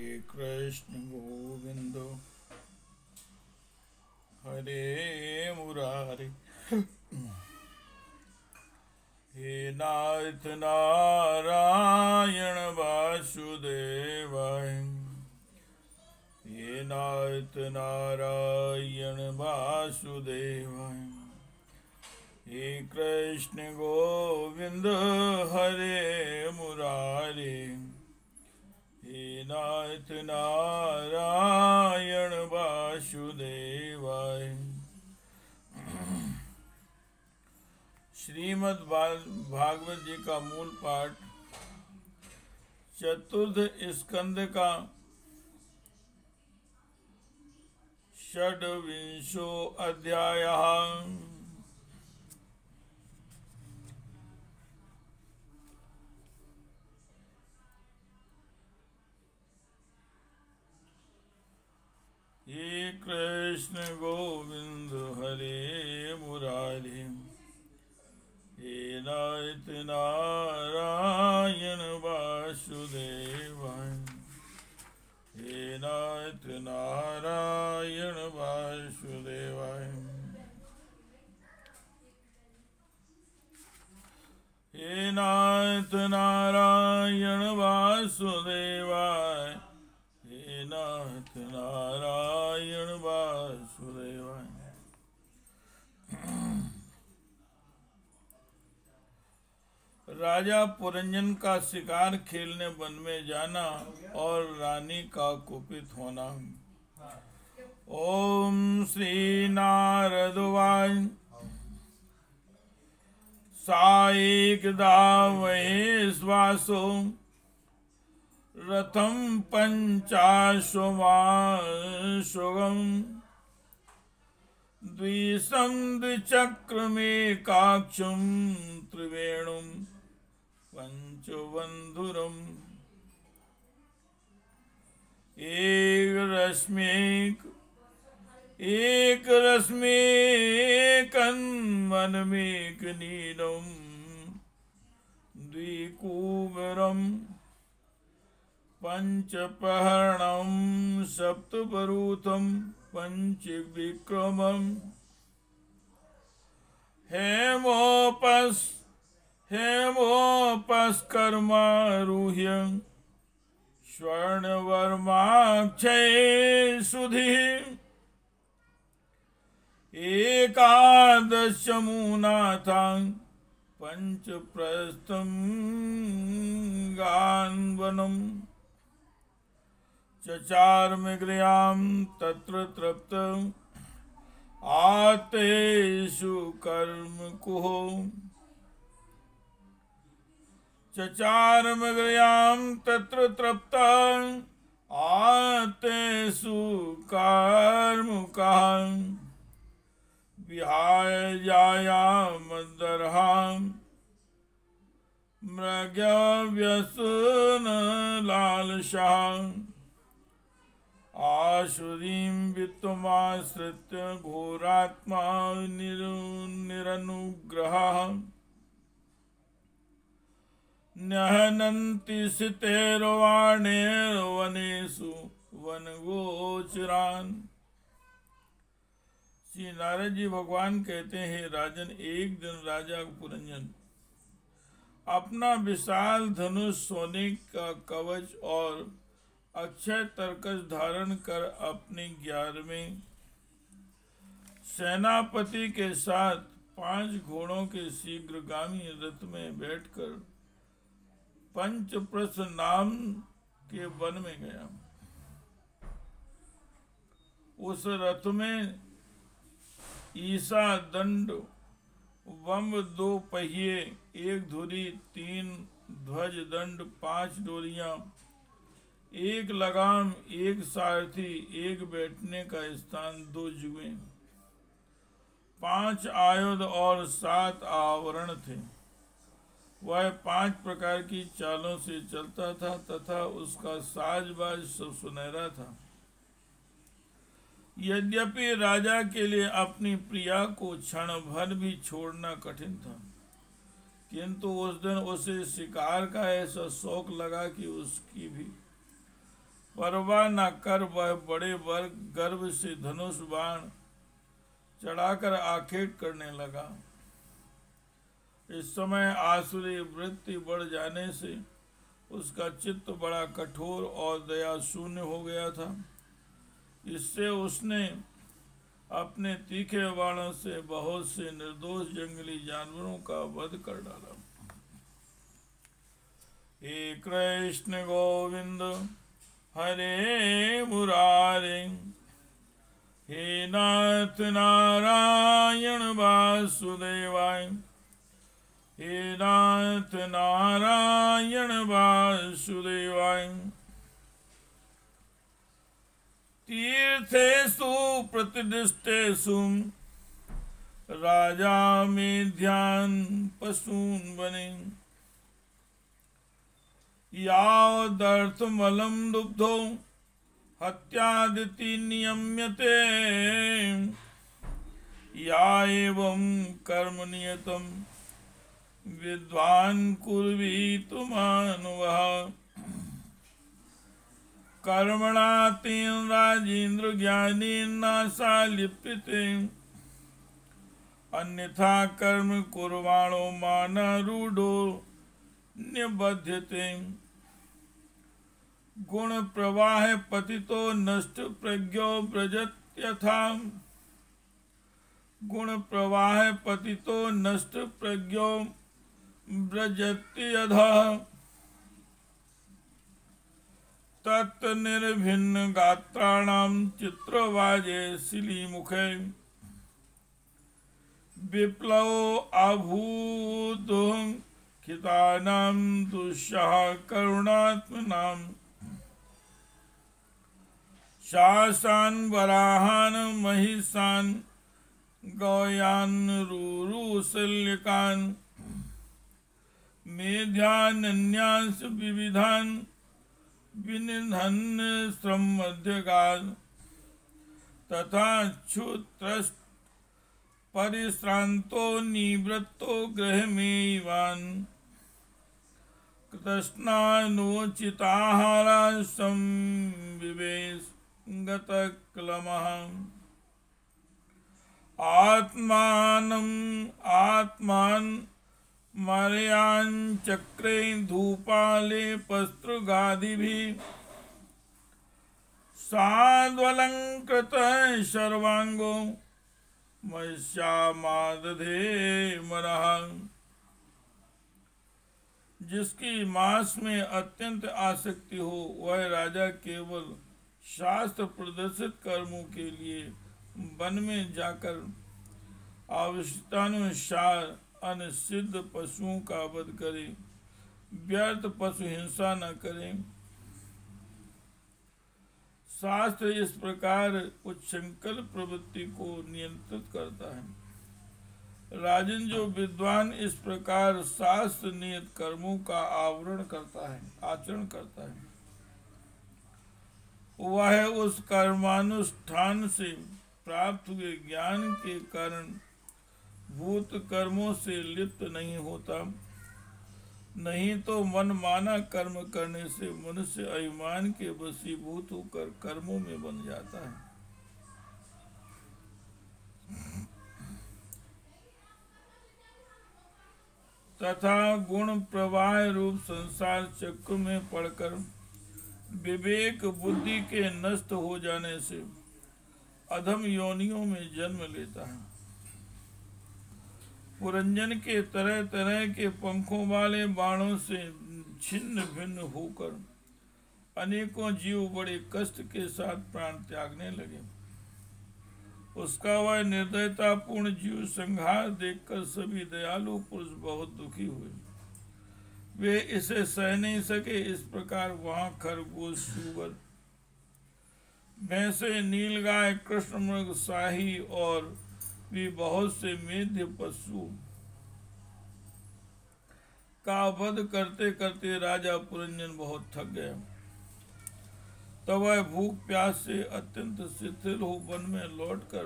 कृष्ण गोविंद हरे मुरारे। हे नाथ नारायण वासुदेवाय। हे नाथ नारायण वासुदेवाय। हे कृष्ण गोविंद हरे मुरारे। हे नाथ नारायण वासुदेवाय। श्रीमद् भागवत जी का मूल पाठ चतुर्थ स्कंद का षड्विंशो अध्याय। हे कृष्ण गोविंद हरे मुरारे। हे नाथ नारायण वासुदेवाय। हे नाथ नारायण वासुदेवाय। हे नाथ नारायण वासुदेवाय। हे नाथ नारायण वासुदेवाय। राजा पुरंजन का शिकार खेलने वन में जाना और रानी का कुपित होना। ओम श्री नारदवाय साइकदा वहेश्वासो रथम पंचाशोमाशुगम द्विशं द्विचक्रमेकाक्षं त्रिवेणुं पंचबंधुरम् एक रश्मेकन्वनमेकनीलम् द्विकुबरम् पंचपहरणं सप्तपरूथं पंचविक्रमम् हेमोपस्कर्मारूह्य स्वर्णवर्माक्षये सुधिः एकादशमुनाथां पंचप्रस्थं गान्वनम् चचारमृगयां तत्र तृप्त आतेषु कर्मकुः। चचारमृगयां तत्र तृप्त आतेषु कर्मकुः। विहाय जायामदर्हां मृगव्यसनलालसां आसुरीं वित्तमाश्रित्य घोरात्मा निरनुग्रहः न्यहनन्ति सितेर्वाणेर्वनेषु वनगोचरान्। श्री नारद जी भगवान कहते हैं, राजन, एक दिन राजा पुरंजन अपना विशाल धनुष, सोने का कवच और अक्षय तरकस धारण कर अपने 11वें सेनापति के साथ 5 घोड़ों के शीघ्रगामी रथ में बैठकर पंचप्रस्थ नाम के वन में गया। उस रथ में ईसा दंड वम्ब 2 पहिए, 1 धुरी, 3 ध्वज दंड, 5 डोरियां, 1 लगाम, 1 सारथी, 1 बैठने का स्थान, 2 जुएं, 5 आयुध और 7 आवरण थे। वह 5 प्रकार की चालों से चलता था तथा उसका साजबाज सुनहरा था। यद्यपि राजा के लिए अपनी प्रिया को क्षण भर भी छोड़ना कठिन था, किंतु उस दिन उसे शिकार का ऐसा शौक लगा कि उसकी भी परवाह न कर वह बड़े वर्ग गर्भ से धनुष बाण चढ़ाकर आखेट करने लगा। इस समय आसुरी वृत्ति बढ़ जाने से उसका चित्त बड़ा कठोर और दया शून्य हो गया था। इससे उसने अपने तीखे बाणों से बहुत से निर्दोष जंगली जानवरों का वध कर डाला। हे कृष्ण गोविंद हरे मुरारे, हे नाथ नारायण वासुदेवाय, हे नाथ नारायण वासुदेवाय। तीर्थेषु प्रतिष्ठेषु राजा में ध्यान पशून बने, यावदर्थमलं दुग्धो हत्यादिति नियम्यते, या एवं कर्म नियतम विद्वान् कुर्वीतु मानवः। कर्मणा तेन राजेन्द्र ज्ञानेन नासा लिप्यते, अन्यथा कर्म कुर्वाणो मानारूढ़ो निबध्यते। गुण प्रवाह पतितो नष्ट प्रज्ञो व्रजत यथा, गुण प्रवाह पतितो नष्ट प्रज्ञो व्रजति यथा। तत् निर्भिन्न गात्राणां चित्रवाजे शिलीमुखे, विप्लवो अभूत् खितानां दुष्यः करुणात्मनां। शासान् वराहान् महिषान् गौयान् रूरुशल्यकान्, मेध्यानन्यांश विविधान् विनिधन् श्रमध्यगान्। तथा क्षुत्रस्त परिश्रांतो निवृत्तो गृहमेवान्, कृतस्नानोचिताहारः संविवेश गतक्लमः। आत्मान् मर्याञ्चक्रे धूपालेपस्त्रुगादिभिः, साद्वलङ्कृतः सर्वाङ्गो महिष्यामादधे मरः। जिसकी मांस में अत्यंत आसक्ति हो वह राजा केवल शास्त्र प्रदर्शित कर्मों के लिए वन में जाकर आवश्यकतानुसार अनिषिद्ध पशुओं का वध करे, व्यर्थ पशु हिंसा न करे। शास्त्र इस प्रकार उच्छृंखल प्रवृत्ति को नियंत्रित करता है। राजन, जो विद्वान इस प्रकार शास्त्र नियत कर्मों का आचरण करता है, वह उस कर्मानुष्ठान से प्राप्त हुए ज्ञान के कारण भूत कर्मों से लिप्त नहीं होता। नहीं तो मनमाना कर्म करने से मनुष्य अभिमान के वशीभूत होकर कर्मों में बन जाता है। तथा गुण प्रवाह रूप संसार चक्र में पड़कर विवेक बुद्धि के नष्ट हो जाने से अधम योनियों में जन्म लेता है। पुरंजन के तरह तरह के पंखों वाले बाणों से छिन्न भिन्न होकर अनेकों जीव बड़े कष्ट के साथ प्राण त्यागने लगे। उसका वह निर्दयतापूर्ण जीव संहार देखकर सभी दयालु पुरुष बहुत दुखी हुए। वे इसे सह नहीं सके। इस प्रकार वहां खरगोश, सूअर, भैंसे, नीलगाय, कृष्ण मृग, शाही और भी बहुत से मेध्य पशु का वध करते करते राजा पुरंजन बहुत थक गया। तब वह भूख प्यास से अत्यंत शिथिल हो वन में लौटकर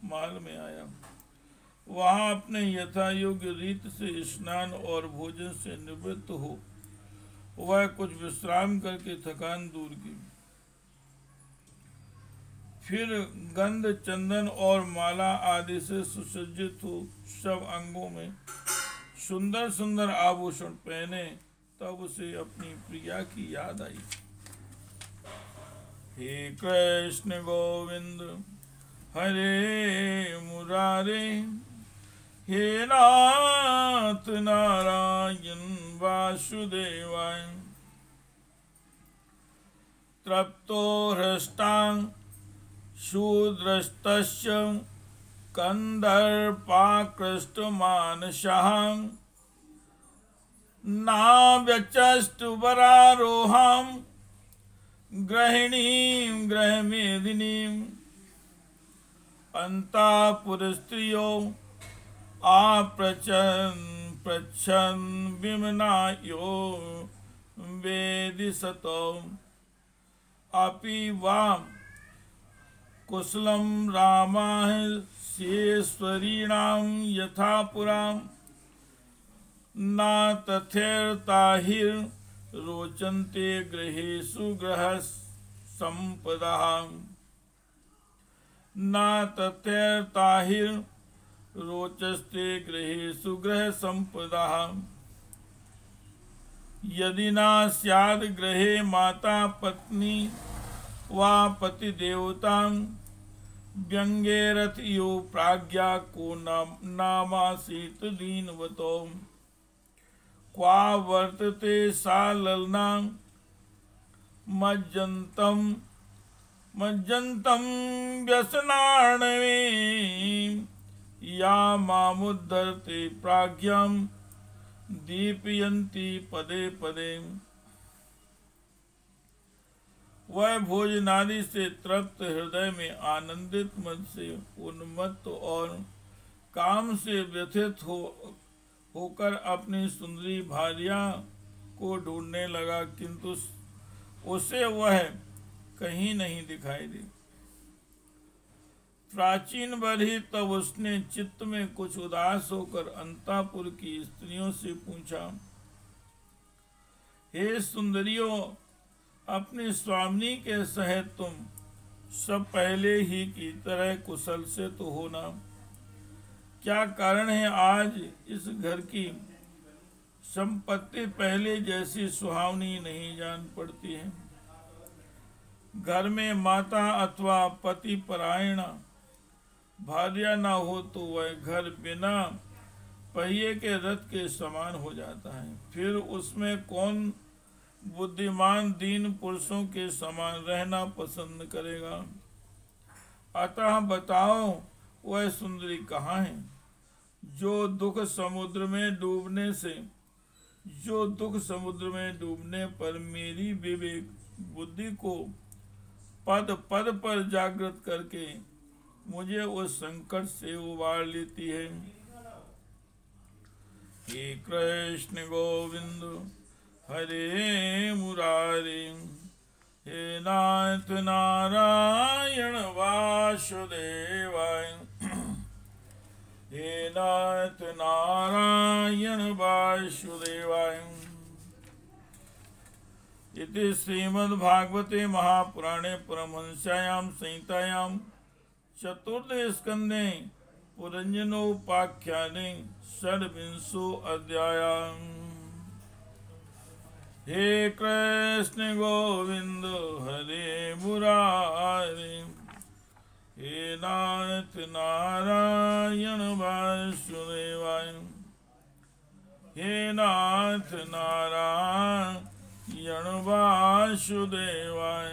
महल में आया। वहां अपने यथा योग्य रीत से स्नान और भोजन से निवृत्त हो वह कुछ विश्राम करके थकान दूर की। फिर गंध, चंदन और माला आदि से सुसज्जित हो सब अंगों में सुंदर सुंदर आभूषण पहने, तब उसे अपनी प्रिया की याद आई। हे कृष्ण गोविंद हरे मुरारे, हे नाथ नारायण वासुदेवाय। तृप्तो हृष्टां शूद्रस्तस्य कंदर्पाकृष्टमानसः, नाव्यचस्तु वरारोहां गृहिणीं गृहमेदिनीं। अंतापुरस्त्रियो पृच्छन् विमनायो वेदिसतो, अपि वा कुशलं रामाः शेश्वरीणां यथा पुरा। न तथैर्ताहिर्रोचन्ते गृहेषु गृहसम्पदः। न तथैर्ताहिर्रोचस्ते गृहेषु गृहसम्पदः। यदि न स्याद् गृहे माता पत्नी वा पतिदेवता, व्यंग्येरथ यो प्राज्ञा को नामासीत दीनवतो। क्वा वर्तते सा ललना मज्जन्तं व्यसनार्णवे, या मामुद्धरते प्राज्ञां दीपयन्ति पदे पदे। वह भोजनादि से तृप्त हृदय में आनंदित मन से उन्मत्त और काम से व्यथित होकर अपनी सुंदरी भार्या को ढूंढने लगा, किंतु उसे वह कहीं नहीं दिखाई दी। प्राचीन बढ़ी तब उसने चित्त में कुछ उदास होकर अंतापुर की स्त्रियों से पूछा, हे सुंदरियों, अपनी स्वामिनी के सहित तुम सब पहले ही की तरह कुशल से तो होना। क्या कारण है आज इस घर की संपत्ति पहले जैसी सुहावनी नहीं जान पड़ती है। घर में माता अथवा पति परायण भार्या न हो तो वह घर बिना पहिए के रथ के समान हो जाता है। फिर उसमें कौन बुद्धिमान दीन पुरुषों के समान रहना पसंद करेगा। अतः बताओ, वह सुंदरी कहाँ है जो दुख समुद्र में डूबने पर मेरी विवेक बुद्धि को पद पद पर जागृत करके मुझे उस संकट से उबार लेती है। हे कृष्ण गोविंद हरे मुरारे, हे नाथ नारायण वासुदेवाय। हे नाथ नारायण वासुदेवाय। इति श्रीमद्भागवते महापुराणे परमहंस्यायां संहितायां चतुर्दश स्कन्धे पुरंजनोपाख्याने षड्विंशो अध्यायः। हे कृष्ण गोविंद हरे मुरारे, हे नाथ नारायण वासुदेवाय। हे नाथ नारायण वासुदेवाय।